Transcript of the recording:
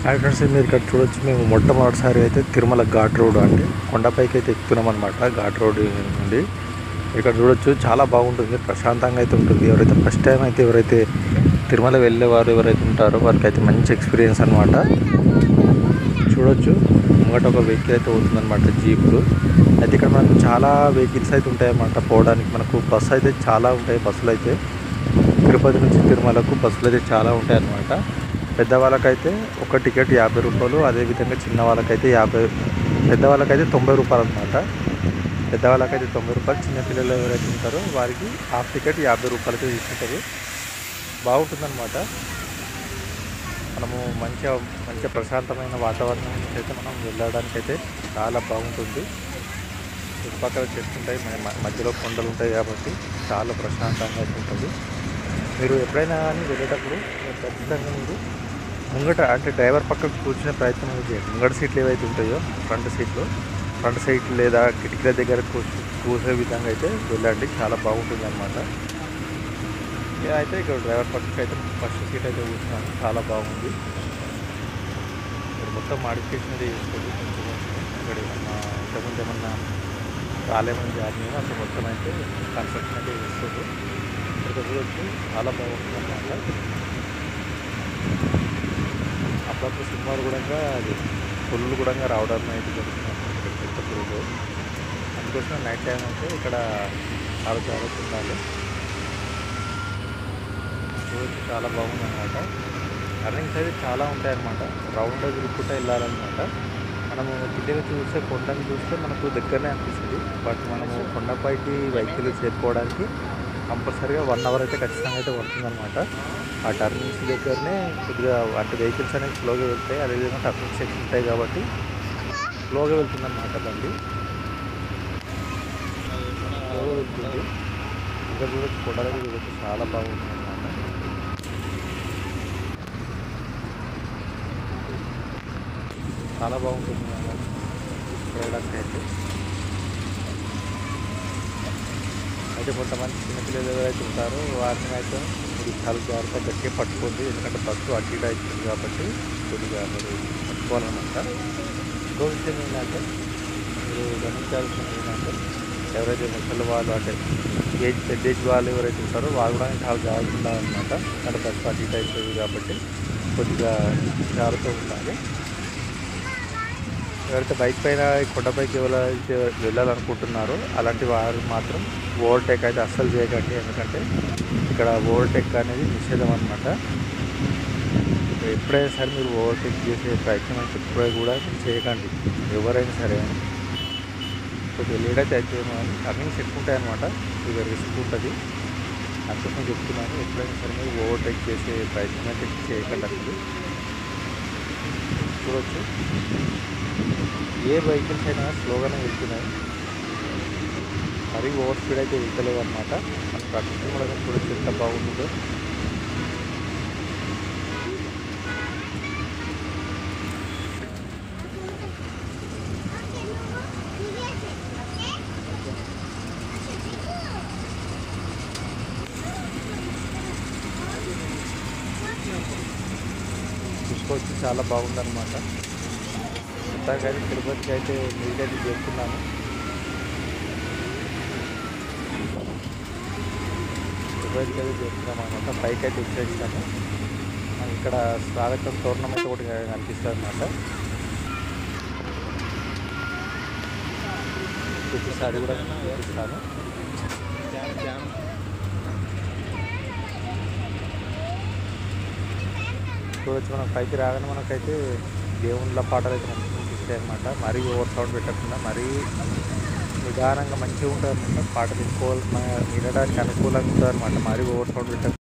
Hi friends, మీరు ఇక్కడ చూడొచ్చు. మేము మొట్టమొదటిసారి అయితే తిరుమల ఘాట్ రోడ్ అంటే కొండపైకి అయితే ఎక్కుతున్నాం అనమాట. ఘాట్ రోడ్ నుండి ఇక్కడ చూడొచ్చు, చాలా బాగుంటుంది, ప్రశాంతంగా అయితే ఉంటుంది. ఎవరైతే ఫస్ట్ టైం అయితే ఎవరైతే తిరుమల వెళ్ళేవారు ఎవరైతే ఉంటారో వారికి అయితే మంచి ఎక్స్పీరియన్స్ అనమాట. చూడొచ్చు, ముంగట ఒక వెహికల్ అయితే పోతుందన్నమాట, జీపులు అయితే. ఇక్కడ మనకు చాలా వెహికల్స్ అయితే ఉంటాయన్నమాట పోవడానికి. మనకు బస్సు అయితే చాలా ఉంటాయి. బస్సులు అయితే తిరుపతి నుంచి తిరుమలకు బస్సులు అయితే చాలా ఉంటాయి అన్నమాట. పెద్దవాళ్ళకైతే ఒక టికెట్ 50 రూపాయలు, అదేవిధంగా చిన్న వాళ్ళకైతే పెద్దవాళ్ళకైతే 90 రూపాయలు అనమాట. పెద్దవాళ్ళకైతే 90 రూపాయలు, చిన్నపిల్లలు ఎవరైతే ఉంటారో వారికి హాఫ్ టికెట్ 50 రూపాయలకి తీసుకుంటారు. బాగుంటుందన్నమాట. మనము మంచిగా ప్రశాంతమైన వాతావరణం నుంచి అయితే మనం వెళ్ళడానికి అయితే చాలా బాగుంటుంది. చుట్టుపక్కల చెట్లు ఉంటాయి, మధ్యలో కొండలు ఉంటాయి కాబట్టి చాలా ప్రశాంతంగా అయితే ఉంటుంది. మీరు ఎప్పుడైనా కానీ వెళ్ళేటప్పుడు ఖచ్చితంగా మీరు ముంగట అంటే డ్రైవర్ పక్కకు కూర్చునే ప్రయత్నం చేయండి. ముంగట సీట్లు ఏవైతే ఉంటాయో ఫ్రంట్ సీట్లు లేదా కిటికీల దగ్గర కూర్చే విధంగా అయితే వెళ్ళండి, చాలా బాగుంటుంది అనమాట. నేనైతే ఇక్కడ డ్రైవర్ పక్కకి అయితే ఫస్ట్ సీట్ అయితే కూర్చున్నాను, చాలా బాగుంది. ఇక్కడ మొత్తం మాడిఫికేషన్ అయితే చేసుకోండి. ఇక్కడ ఇంతకుముందు ఏమన్నా రాలేమని జాబ్ మీద అసలు మొత్తం అయితే కన్స్ట్రక్షన్ అయితే చేసుకోండి. ఇక్కడ చూడొచ్చు, చాలా బాగుంటుంది అనమాట. అప్పుడప్పుడు సినిమాలు కూడా అది పుల్లు కూడా రావడం అయితే జరుగుతుంది పెద్ద పురుగు. అందుకోసం నైట్ టైం అయితే ఇక్కడ చాలా జాగ్రత్త ఉండాలి. చూడొచ్చు, చాలా బాగుంది అనమాట. టర్నింగ్స్ అయితే చాలా ఉంటాయన్నమాట. రౌండ్ తిరుగుకుంటూ వెళ్ళాలన్నమాట. మనము కిందకి చూస్తే కొండని చూస్తే మనకు దగ్గరనే అనిపిస్తుంది. బట్ మనము కొండపైకి వెహికల్ చేరుకోవడానికి కంపల్సరీగా 1 అవర్ అయితే ఖచ్చితంగా అయితే పడుతుందన్నమాట. ఆ టర్నింగ్స్ దగ్గరనే కొద్దిగా అంటే వెహికల్స్ అనేవి స్లోగా వెళ్తాయి. అదేవిధంగా టర్నింగ్స్ ఎక్కువ ఉంటాయి కాబట్టి స్లోగా వెళ్తుందన్నమాట బండి. స్లోగా వెళ్తుంది. ఇంకా చూడొచ్చు, కొండలకి చూడొచ్చు, చాలా బాగుంటుంది అనమాట. చాలా బాగుంటుంది వెళ్ళడానికి అయితే కొంతమంది చిన్నపిల్లలు ఎవరైతే ఉంటారో వారిని అయితే మీరు చాలా జాగ్రత్తగా గట్టిగా పట్టుకోండి. ఎందుకంటే బస్సు అటు ఇటు అవుతుంది కాబట్టి కొద్దిగా మీరు పట్టుకోవాలన్నమాట. ఇంకో విషయం ఏంటంటే మీరు గమనించాల్సింది ఏంటంటే ఎవరైతే ముసలి వాళ్ళు అంటే పెద్ద ఏజ్ వాళ్ళు ఎవరైతే ఉంటారో వాళ్ళు కూడా చాలా జాగ్రత్త ఉండాలన్నమాట. ఎందుకంటే బస్సు అటు ఇటు అవుతుంది కాబట్టి కొద్దిగా జాగ్రత్తగా ఉండాలి. ఎవరైతే బైక్ పైన కొండపైకి ఎవరైతే వెళ్ళాలనుకుంటున్నారో అలాంటి వారు మాత్రం ఓవర్టేక్ అయితే అస్సలు చేయకండి. ఎందుకంటే ఇక్కడ ఓవర్టేక్ అనేది నిషేధం అనమాట. ఎప్పుడైనా సరే మీరు ఓవర్టేక్ చేసే ప్రయత్నం అయితే ఎప్పుడైనా కూడా చేయకండి, ఎవరైనా సరే. కొద్దిగా లేట్ అయితే అవుతుంది, టర్నింగ్స్ ఎక్కువ ఉంటాయి అనమాట. కొద్దిగా రిస్క్ ఉంటుంది. అందుకోసం చెప్తున్నాను, ఎప్పుడైనా సరే మీరు ఓవర్టేక్ చేసే ప్రయత్నం అయితే చేయకండి. అసలు చూడవచ్చు, ఏ వెహికల్స్ అయినా స్లోగానే వెళ్తున్నాయి, మరీ ఓవర్ స్పీడ్ అయితే వెళ్తలేవు అనమాట. మన ప్రకృతి కూడా చూడొచ్చు ఎంత బాగుంటుందో. చూసుకోవచ్చు, చాలా బాగుందన్నమాట. మొత్తానికైతే తిరుపతికి అయితే మీకైతే చేస్తున్నాను. తిరుపతికి అయితే చేస్తున్నాం అనమాట. పైకి అయితే వచ్చేసాము. ఇక్కడ స్వాగతం తోరణం అయితే ఒకటి కనిపిస్తుంది అనమాట. చూపిస్తే అది కూడా చూపిస్తాను. చూడొచ్చు, మనం పైకి రాగానే మనకైతే దేవుళ్ళ పాటలు అయితే మంచిగా అనిపిస్తాయి అనమాట. మరీ ఓవర్ సౌండ్ పెట్టకుండా మరీ నిదానంగా మంచిగా ఉంటుంది అనమాట. పాటలు వినడానికి అనుకూలంగా ఉంటుంది అనమాట. మరీ ఓవర్ సౌండ్ పెట్టకుండా